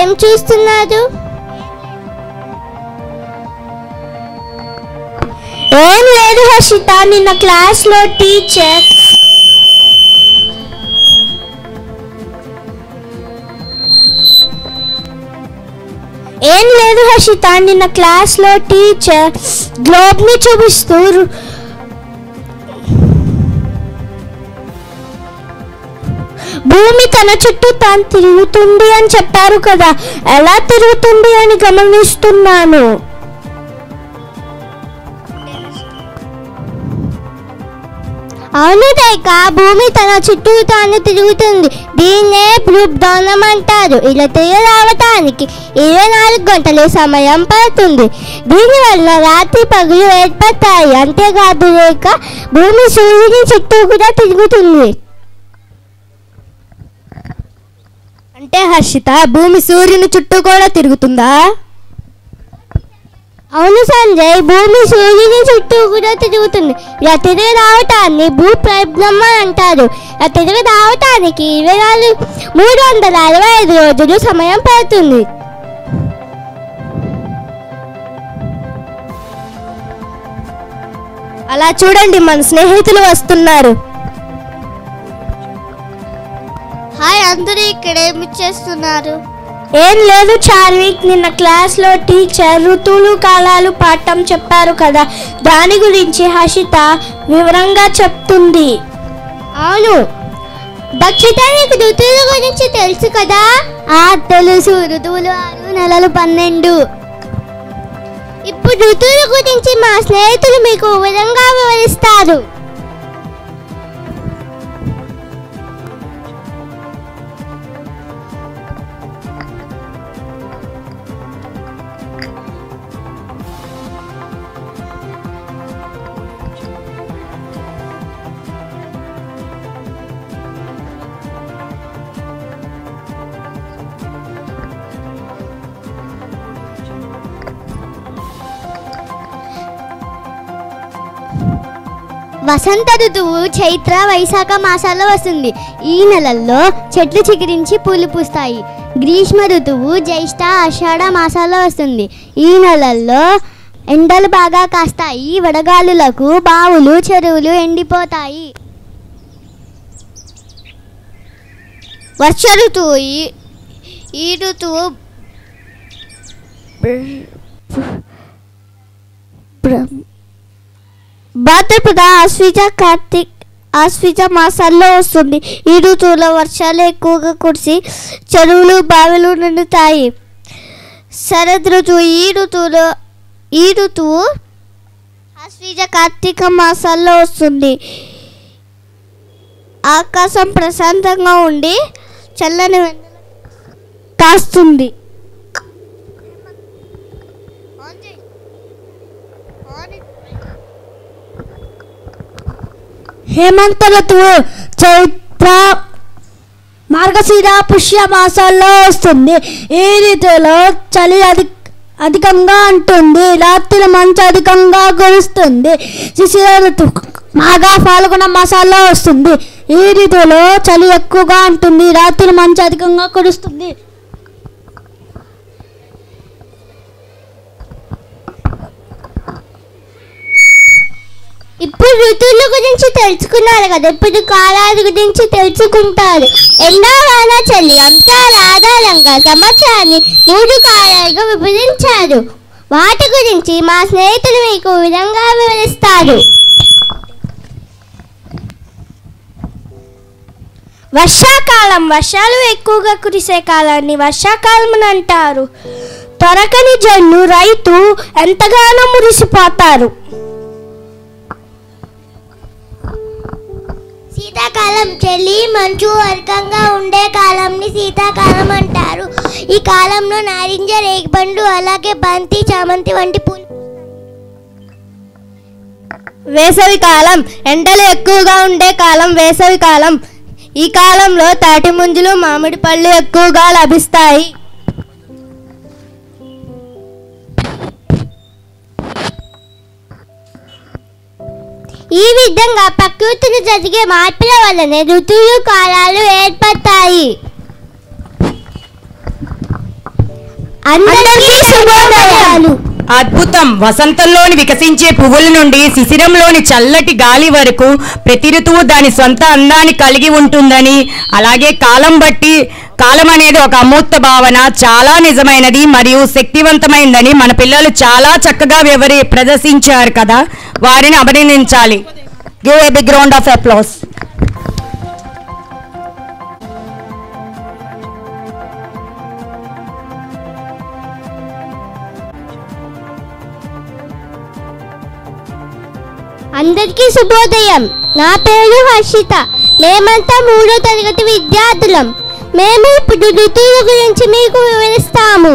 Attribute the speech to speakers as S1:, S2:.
S1: ఏం చూస్తున్నారు? ఏం లేదు హర్షిత, నిన్న క్లాస్లో టీచర్ గ్లోబ్ని చూపిస్తూ భూమి తన చుట్టూ తాను తిరుగుతుంది అని చెప్పారు కదా, ఎలా తిరుగుతుంది అని గమనిస్తున్నాను. అవును రేఖ, భూమి తన చుట్టూ తాను తిరుగుతుంది. దీన్నే భూభ్రమణం అంటారు. ఇలా తిరిగి రావటానికి 24 గంటల సమయం పడుతుంది. దీనివల్ల రాత్రి పగులు ఏర్పడతాయి. అంతేకాదు రేఖ, భూమి సూర్యుని చుట్టూ కూడా తిరుగుతుంది.
S2: అంటే హర్షిత, భూమి సూర్యుని చుట్టూ కూడా తిరుగుతుందా?
S1: అవును సంజయ్, భూమి సూర్యుని చుట్టూ కూడా తిరుగుతుంది. ఇలా తిరిగి రావటాన్ని భూభ్రమణం అంటారు. ఇలా తిరిగి రావటానికి 365 రోజులు సమయం పడుతుంది.
S2: అలా చూడండి, మన స్నేహితులు వస్తున్నారు.
S1: హాయ్, అందరూ ఇక్కడ ఏమి చేస్తున్నారు?
S2: ఏం లేదు చార్విక్, నిన్న క్లాస్లో టీచర్ ఋతువులు కాలాలు పాఠం చెప్పారు కదా, దాని గురించి హర్షిత వివరంగా చెప్తుంది.
S1: అవును దక్షిత, నీకు ఋతువుల గురించి తెలుసు కదా? తెలుసు. ఋతువులు 6, నెలలు 12. ఇప్పుడు ఋతువుల గురించి మా స్నేహితులు మీకు వివరంగా వివరిస్తారు. వసంత ఋతువు చైత్ర వైశాఖ మాసాల్లో వస్తుంది. ఈ నెలల్లో చెట్లు చిగురించి పూలు పూస్తాయి. గ్రీష్మ ఋతువు జ్యేష్ఠ ఆషాఢ మాసాల్లో వస్తుంది. ఈ నెలల్లో ఎండలు బాగా కాస్తాయి. వడగాలులకు బావులు చెరువులు ఎండిపోతాయి. వర్ష ఋతువు ఈ ఋతువు భాద్రపద ఆశ్వీజ మాసాల్లో వస్తుంది. ఈ ఋతువులో వర్షాలు ఎక్కువగా కురిసి చెరువులు బావిలు నిండుతాయి. శరద్ ఋతువు ఈ ఋతువు ఆశ్వీజ కార్తీక మాసాల్లో వస్తుంది. ఆకాశం ప్రశాంతంగా ఉండి చల్లని కాస్తుంది.
S2: హేమంత ఋతువు చైత్ర మార్గశిర పుష్య మాసాల్లో వస్తుంది. ఈ ఋతువులో చలి అధికంగా ఉంటుంది. రాత్రి మంచు అధికంగా కురుస్తుంది. శిశిర ఋతువు మాఘ ఫాల్గుణ మాసాల్లో వస్తుంది. ఈ ఋతువులో చలి ఎక్కువగా ఉంటుంది. రాత్రి మంచు అధికంగా కురుస్తుంది.
S1: ఇప్పుడు ఋతువుల గురించి తెలుసుకున్నారు కదా, ఇప్పుడు కాలాల గురించి తెలుసుకుంటారు. ఎండా వాన చలి అంశాల ఆధారంగా సంవత్సరాన్ని 3 కాలాలుగా విభజించారు. వాటి గురించి మా స్నేహితులు మీకు విధంగా వివరిస్తారు.
S2: వర్షాకాలం, వర్షాలు ఎక్కువగా కురిసే కాలాన్ని వర్షాకాలం అని అంటారు. తొరకని జన్ను రైతు ఎంతగానో మురిసిపోతారు.
S1: శీతాకాలం చలి మంచు అధికంగా ఉండే కాలంని శీతాకాలం అంటారు. ఈ కాలంలో నారింజ, రేగిపండు, అలాగే బంతి, చామంతి వంటి పూలు.
S2: వేసవి కాలం, ఎండలు ఎక్కువగా ఉండే కాలం వేసవి కాలం. ఈ కాలంలో తాటి ముంజలు, మామిడి పళ్ళు ఎక్కువగా లభిస్తాయి.
S1: ఈ విధంగా ప్రకృతిలో జరిగే మార్పుల వల్లనే ఋతువులు కాలాలు ఏర్పడతాయి. అందరికీ శుభోదయాలు.
S3: అద్భుతం. వసంతంలోని వికసించే పువ్వుల నుండి శిశిరంలోని చల్లటి గాలి వరకు ప్రతి ఋతువు దాని సొంత అందాన్ని కలిగి ఉంటుందని, అలాగే కాలం అనేది ఒక అమూర్త భావన, చాలా నిజమైనది మరియు శక్తివంతమైనదని మన పిల్లలు చాలా చక్కగా ప్రదర్శించారు కదా. వారిని అభినందించాలి. Give a big round of applause.
S1: అందరికీ శుభోదయం. నా పేరు హర్షిత. మేమంతా 3వ తరగతి విద్యార్థులం. మేము ఇప్పుడు ఋతువుల గురించి మీకు వివరిస్తాము.